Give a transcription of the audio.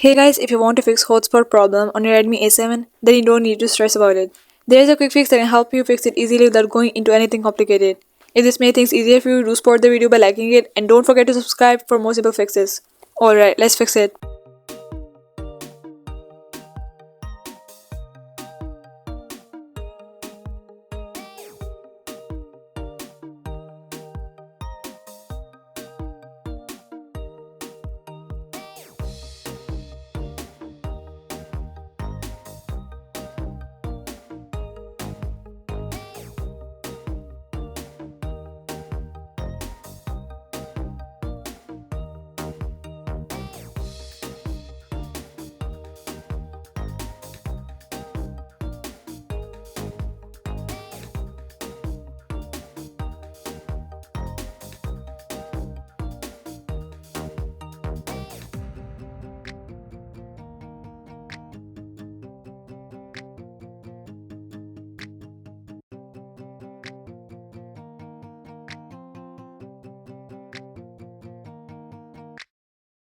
Hey guys, if you want to fix hotspot problem on your Redmi A7, then you don't need to stress about it. There is a quick fix that can help you fix it easily without going into anything complicated. If this made things easier for you, do support the video by liking it and don't forget to subscribe for more simple fixes. Alright, let's fix it.